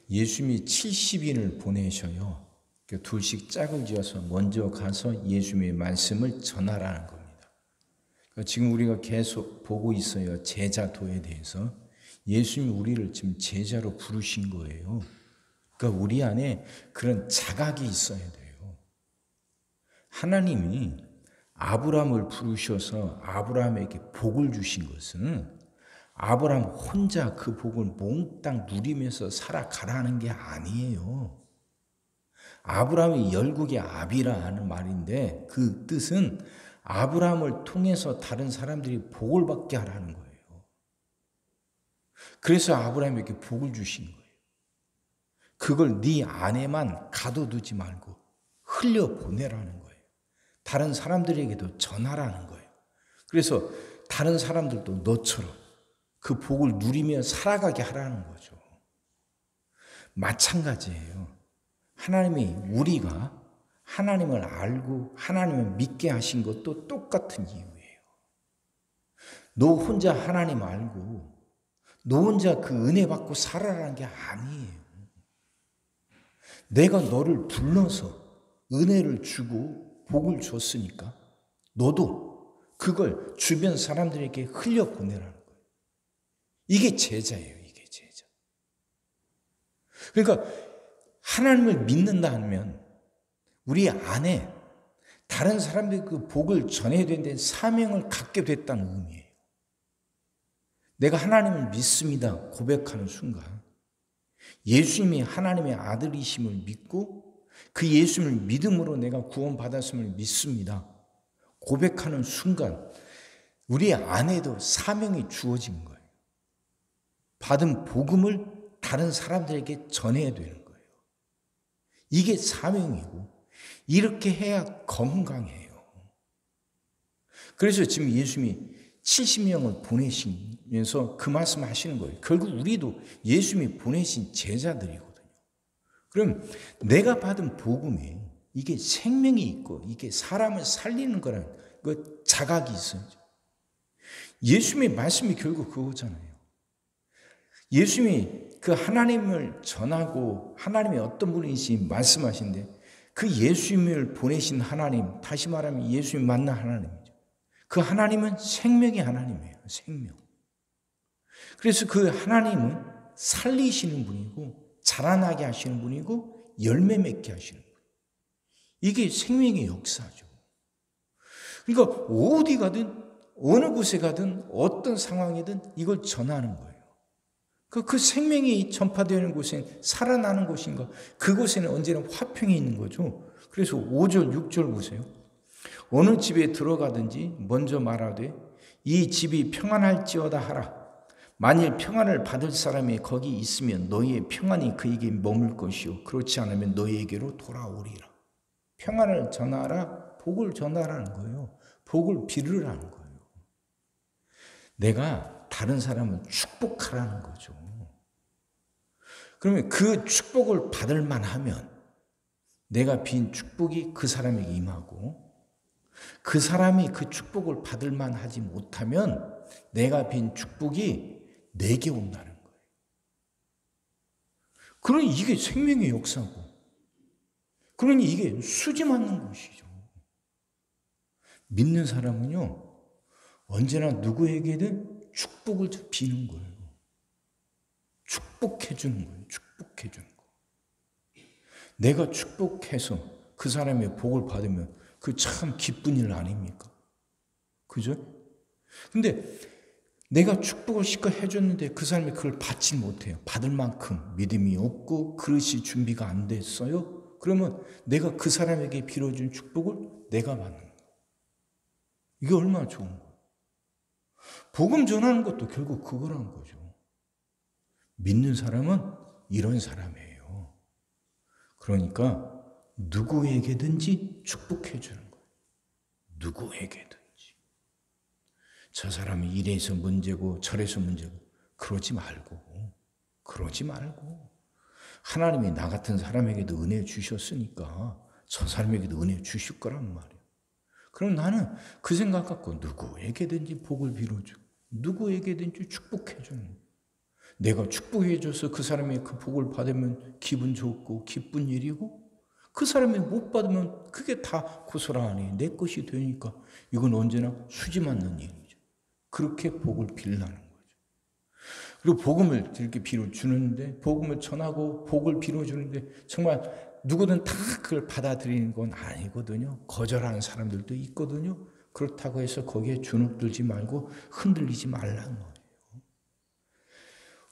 예수님이 70인을 보내셔요. 둘씩 짝을 지어서 먼저 가서 예수님의 말씀을 전하라는 겁니다. 지금 우리가 계속 보고 있어요. 제자도에 대해서. 예수님이 우리를 지금 제자로 부르신 거예요. 그러니까 우리 안에 그런 자각이 있어야 돼요. 하나님이 아브라함을 부르셔서 아브라함에게 복을 주신 것은 아브라함 혼자 그 복을 몽땅 누리면서 살아가라는 게 아니에요. 아브라함이 열국의 아비라 하는 말인데 그 뜻은 아브라함을 통해서 다른 사람들이 복을 받게 하라는 거예요. 그래서 아브라함에게 복을 주신 거예요. 그걸 네 안에만 가둬두지 말고 흘려보내라는 거예요. 다른 사람들에게도 전하라는 거예요. 그래서 다른 사람들도 너처럼 그 복을 누리며 살아가게 하라는 거죠. 마찬가지예요. 하나님이 우리가 하나님을 알고 하나님을 믿게 하신 것도 똑같은 이유예요. 너 혼자 하나님 알고 너 혼자 그 은혜 받고 살아라는 게 아니에요. 내가 너를 불러서 은혜를 주고 복을 줬으니까 너도 그걸 주변 사람들에게 흘려보내라는 거예요. 이게 제자예요. 이게 제자. 그러니까 하나님을 믿는다 하면 우리 안에 다른 사람들이 그 복을 전해야 되는 사명을 갖게 됐다는 의미예요. 내가 하나님을 믿습니다 고백하는 순간 예수님이 하나님의 아들이심을 믿고 그 예수님을 믿음으로 내가 구원받았음을 믿습니다 고백하는 순간 우리 안에도 사명이 주어진 거예요. 받은 복음을 다른 사람들에게 전해야 되는 거예요. 이게 사명이고 이렇게 해야 건강해요. 그래서 지금 예수님이 70명을 보내시면서 그 말씀 하시는 거예요. 결국 우리도 예수님이 보내신 제자들이거든요. 그럼 내가 받은 복음에 이게 생명이 있고 이게 사람을 살리는 거라는 그 자각이 있어야죠. 예수님의 말씀이 결국 그거잖아요. 예수님이 그 하나님을 전하고 하나님이 어떤 분이신지 말씀하신데 그 예수님을 보내신 하나님, 다시 말하면 예수님 만난 하나님이죠. 그 하나님은 생명의 하나님이에요. 생명. 그래서 그 하나님은 살리시는 분이고 자라나게 하시는 분이고 열매 맺게 하시는 분이에요. 이게 생명의 역사죠. 그러니까 어디 가든 어느 곳에 가든 어떤 상황이든 이걸 전하는 거예요. 그 생명이 전파되는 곳엔 살아나는 곳인가? 그곳에는 언제나 화평이 있는 거죠. 그래서 5절, 6절 보세요. 어느 집에 들어가든지 먼저 말하되 이 집이 평안할지어다 하라. 만일 평안을 받을 사람이 거기 있으면 너희의 평안이 그에게 머물 것이요 그렇지 않으면 너희에게로 돌아오리라. 평안을 전하라, 복을 전하라는 거예요. 복을 빌으라는 거예요. 내가 다른 사람을 축복하라는 거죠. 그러면 그 축복을 받을 만하면 내가 빈 축복이 그 사람에게 임하고 그 사람이 그 축복을 받을 만하지 못하면 내가 빈 축복이 내게 온다는 거예요. 그러니 이게 생명의 역사고 그러니 이게 수지 맞는 것이죠. 믿는 사람은요 언제나 누구에게든 축복을 비는 거예요. 축복해 주는 거예요. 축복해 주는 거. 내가 축복해서 그 사람의 복을 받으면 그 참 기쁜 일 아닙니까? 그죠? 근데 내가 축복을 실컷 해줬는데 그 사람이 그걸 받지 못해요. 받을 만큼 믿음이 없고 그릇이 준비가 안 됐어요. 그러면 내가 그 사람에게 빌어준 축복을 내가 받는 거예요. 이게 얼마나 좋은 거예요. 복음 전하는 것도 결국 그거란 거죠. 믿는 사람은 이런 사람이에요. 그러니까 누구에게든지 축복해 주는 거예요. 누구에게든지. 저 사람이 이래서 문제고 저래서 문제고 그러지 말고 하나님이 나 같은 사람에게도 은혜 주셨으니까 저 사람에게도 은혜 주실 거란 말이에요. 그럼 나는 그 생각 갖고 누구에게든지 복을 빌어주고 누구에게든지 축복해 주는 거예요. 내가 축복해줘서 그 사람이 그 복을 받으면 기분 좋고 기쁜 일이고, 그 사람이 못 받으면 그게 다 고스란히 내 것이 되니까 이건 언제나 수지 맞는 일이죠. 그렇게 복을 빌라는 거죠. 그리고 복음을 이렇게 빌어주는데, 복음을 전하고 복을 빌어주는데 정말 누구든 다 그걸 받아들이는 건 아니거든요. 거절하는 사람들도 있거든요. 그렇다고 해서 거기에 주눅들지 말고 흔들리지 말라는 거예요.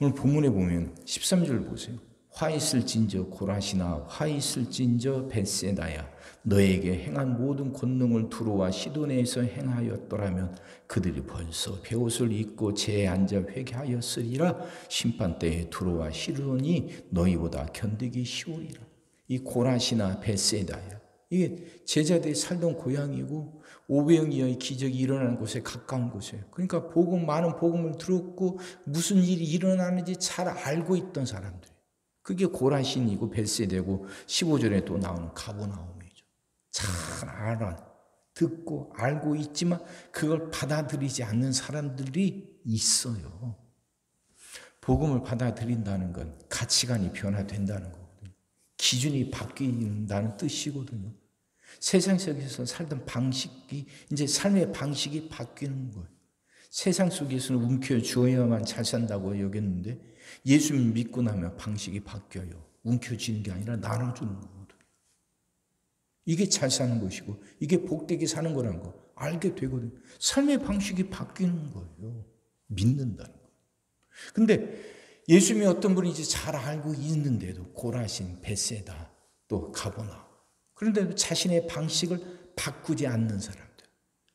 오늘 본문에 보면 13절 보세요. 화 있을진저 고라시나 화 있을진저 벳세다야, 너에게 행한 모든 권능을 두로와 시도네에서 행하였더라면 그들이 벌써 베옷을 입고 제에 앉아 회개하였으리라. 심판때에 두로와 시돈이 너희보다 견디기 쉬우리라. 이 고라시나 벳세다야, 이게 제자들이 살던 고향이고 500여 이하의 기적이 일어나는 곳에 가까운 곳이에요. 그러니까 많은 복음을 들었고 무슨 일이 일어나는지 잘 알고 있던 사람들. 그게 고라신이고 벳세다고 15절에 또 나오는 가버나움이죠. 잘 알아, 듣고 알고 있지만 그걸 받아들이지 않는 사람들이 있어요. 복음을 받아들인다는 건 가치관이 변화된다는 거거든요. 기준이 바뀐다는 뜻이거든요. 세상 속에서 살던 방식이, 이제 삶의 방식이 바뀌는 거예요. 세상 속에서는 움켜쥐어야만 잘 산다고 여겼는데 예수 믿고 나면 방식이 바뀌어요. 움켜쥐는 게 아니라 나눠주는 거거든요. 이게 잘 사는 것이고 이게 복되게 사는 거라는 거 알게 되거든요. 삶의 방식이 바뀌는 거예요. 믿는다는 거예요. 근데 예수님이 어떤 분인지 잘 알고 있는데도 고라신, 벳세다, 또 가버나움, 그런데 자신의 방식을 바꾸지 않는 사람들,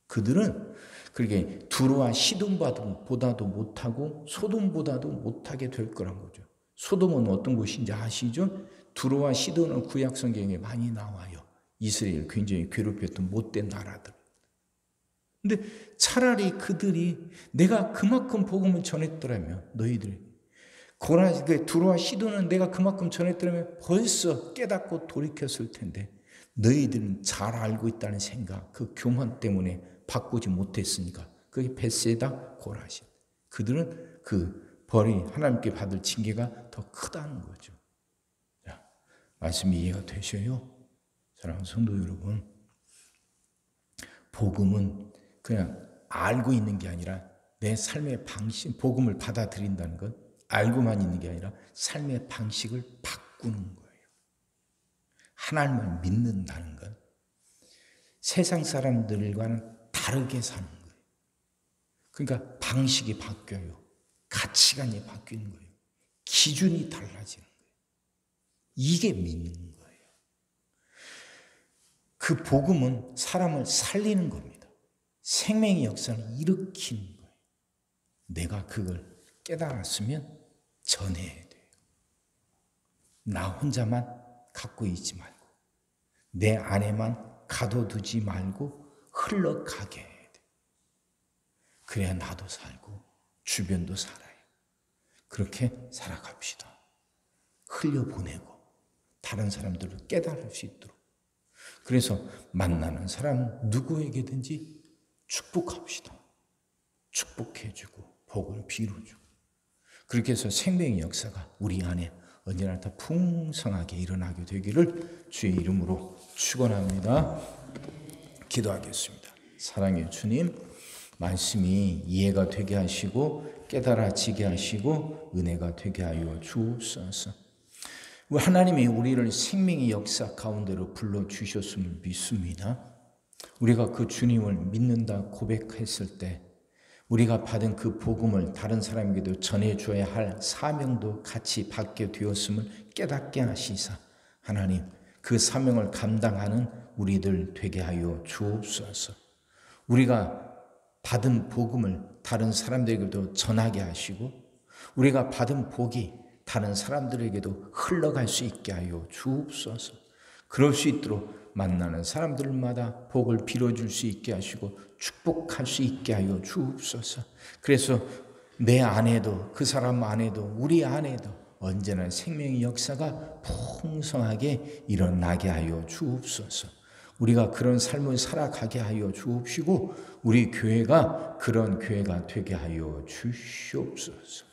그들은 그렇게 두로와 시돈보다도 못하고 소돔보다도 못하게 될 거란 거죠. 소돔은 어떤 곳인지 아시죠? 두로와 시돈은 구약 성경에 많이 나와요. 이스라엘 굉장히 괴롭혔던 못된 나라들. 근데 차라리 그들이 내가 그만큼 복음을 전했더라면, 너희들이 두로와 시돈은 내가 그만큼 전했더라면 벌써 깨닫고 돌이켰을 텐데 너희들은 잘 알고 있다는 생각, 그 교만 때문에 바꾸지 못했으니까 그게 벳세다, 고라신. 그들은 그 벌이 하나님께 받을 징계가 더 크다는 거죠. 자, 말씀이 이해가 되셔요? 사랑하는 성도 여러분, 복음은 그냥 알고 있는 게 아니라 내 삶의 방식, 복음을 받아들인다는 것, 알고만 있는 게 아니라 삶의 방식을 바꾸는 거예요. 하나님을 믿는다는 것, 세상 사람들과는 다르게 사는 거예요. 그러니까 방식이 바뀌어요. 가치관이 바뀌는 거예요. 기준이 달라지는 거예요. 이게 믿는 거예요. 그 복음은 사람을 살리는 겁니다. 생명의 역사를 일으키는 거예요. 내가 그걸 깨달았으면 전해야 돼요. 나 혼자만 갖고 있지 말고 내 안에만 가둬두지 말고 흘러가게 해야 돼요. 그래야 나도 살고 주변도 살아요. 그렇게 살아갑시다. 흘려보내고 다른 사람들을 깨달을 수 있도록. 그래서 만나는 사람 누구에게든지 축복합시다. 축복해주고 복을 빌어주고, 그렇게 해서 생명의 역사가 우리 안에 언제나 더 풍성하게 일어나게 되기를 주의 이름으로 축원합니다. 기도하겠습니다. 사랑의 주님, 말씀이 이해가 되게 하시고 깨달아지게 하시고 은혜가 되게 하여 주옵소서. 하나님이 우리를 생명의 역사 가운데로 불러주셨음을 믿습니다. 우리가 그 주님을 믿는다 고백했을 때 우리가 받은 그 복음을 다른 사람에게도 전해줘야 할 사명도 같이 받게 되었음을 깨닫게 하시사 하나님, 그 사명을 감당하는 우리들 되게 하여 주옵소서. 우리가 받은 복음을 다른 사람들에게도 전하게 하시고 우리가 받은 복이 다른 사람들에게도 흘러갈 수 있게 하여 주옵소서. 그럴 수 있도록 만나는 사람들마다 복을 빌어줄 수 있게 하시고 축복할 수 있게 하여 주옵소서. 그래서 내 안에도 그 사람 안에도 우리 안에도 언제나 생명의 역사가 풍성하게 일어나게 하여 주옵소서. 우리가 그런 삶을 살아가게 하여 주옵시고 우리 교회가 그런 교회가 되게 하여 주시옵소서.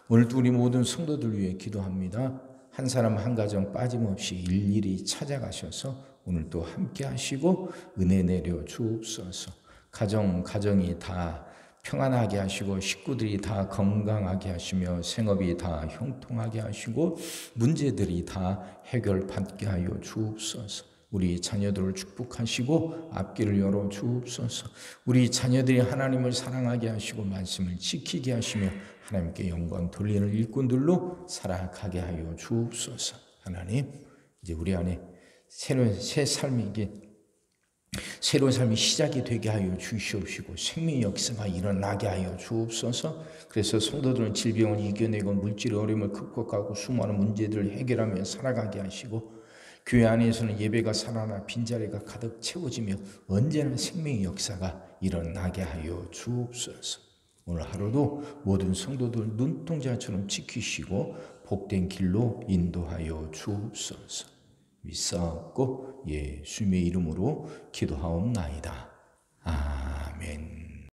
오늘도 우리 모든 성도들 위해 기도합니다. 한 사람 한 가정 빠짐없이 일일이 찾아가셔서 오늘도 함께 하시고 은혜 내려 주옵소서. 가정이 다 평안하게 하시고 식구들이 다 건강하게 하시며 생업이 다 형통하게 하시고 문제들이 다 해결받게 하여 주옵소서. 우리 자녀들을 축복하시고 앞길을 열어 주옵소서. 우리 자녀들이 하나님을 사랑하게 하시고 말씀을 지키게 하시며 하나님께 영광 돌리는 일꾼들로 살아가게 하여 주옵소서. 하나님, 이제 우리 안에 새로운 삶이 시작이 되게 하여 주시옵시고 생명의 역사가 일어나게 하여 주옵소서. 그래서 성도들은 질병을 이겨내고 물질의 어려움을 극복하고 수많은 문제들을 해결하며 살아가게 하시고 교회 안에서는 예배가 살아나 빈자리가 가득 채워지며 언제나 생명의 역사가 일어나게 하여 주옵소서. 오늘 하루도 모든 성도들 눈동자처럼 지키시고 복된 길로 인도하여 주옵소서. 믿사옵고 예수님의 이름으로 기도하옵나이다.